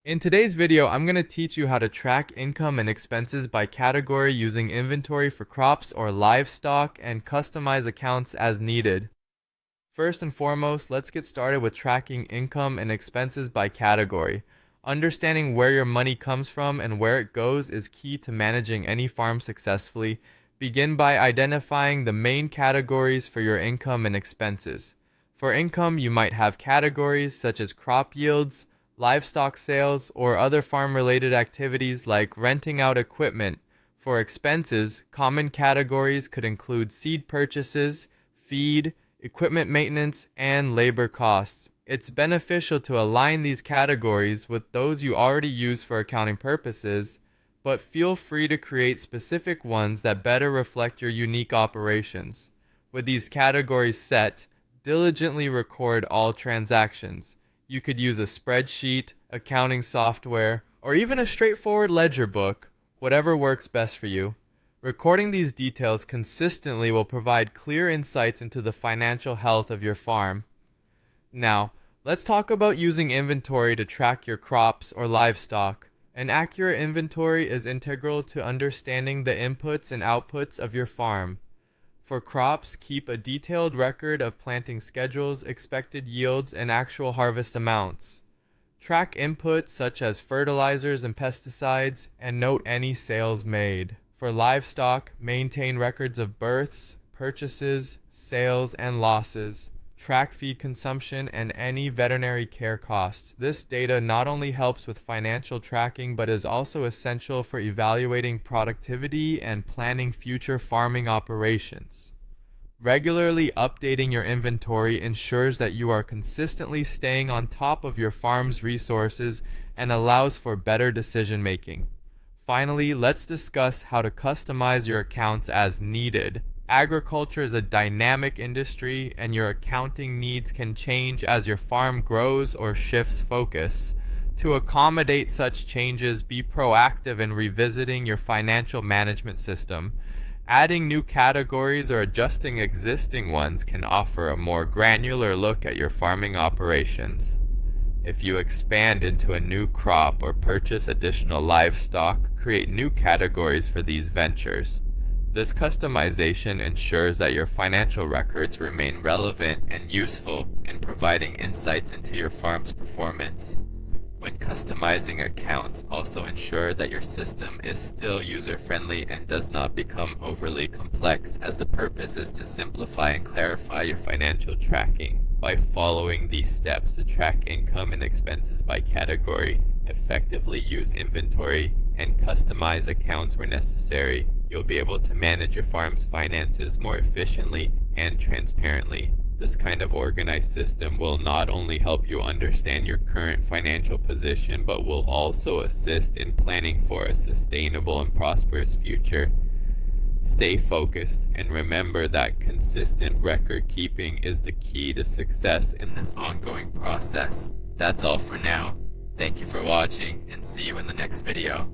In today's video, I'm going to teach you how to track income and expenses by category using inventory for crops or livestock and customize accounts as needed. First and foremost, let's get started with tracking income and expenses by category. Understanding where your money comes from and where it goes is key to managing any farm successfully. Begin by identifying the main categories for your income and expenses. For income, you might have categories such as crop yields, livestock sales, or other farm-related activities like renting out equipment. For expenses, common categories could include seed purchases, feed, equipment maintenance, and labor costs. It's beneficial to align these categories with those you already use for accounting purposes, but feel free to create specific ones that better reflect your unique operations. With these categories set, diligently record all transactions. You could use a spreadsheet, accounting software, or even a straightforward ledger book, whatever works best for you. Recording these details consistently will provide clear insights into the financial health of your farm. Now, let's talk about using inventory to track your crops or livestock. An accurate inventory is integral to understanding the inputs and outputs of your farm. For crops, keep a detailed record of planting schedules, expected yields, and actual harvest amounts. Track inputs such as fertilizers and pesticides, and note any sales made. For livestock, maintain records of births, purchases, sales, and losses. Track feed consumption and any veterinary care costs. This data not only helps with financial tracking, but is also essential for evaluating productivity and planning future farming operations. Regularly updating your inventory ensures that you are consistently staying on top of your farm's resources and allows for better decision making. Finally, let's discuss how to customize your accounts as needed. Agriculture is a dynamic industry, and your accounting needs can change as your farm grows or shifts focus. To accommodate such changes, be proactive in revisiting your financial management system. Adding new categories or adjusting existing ones can offer a more granular look at your farming operations. If you expand into a new crop or purchase additional livestock, create new categories for these ventures. This customization ensures that your financial records remain relevant and useful in providing insights into your farm's performance. When customizing accounts, also ensure that your system is still user-friendly and does not become overly complex, as the purpose is to simplify and clarify your financial tracking. By following these steps to track income and expenses by category, effectively use inventory, and customize accounts where necessary, you'll be able to manage your farm's finances more efficiently and transparently. This kind of organized system will not only help you understand your current financial position, but will also assist in planning for a sustainable and prosperous future. Stay focused and remember that consistent record keeping is the key to success in this ongoing process. That's all for now. Thank you for watching, and see you in the next video.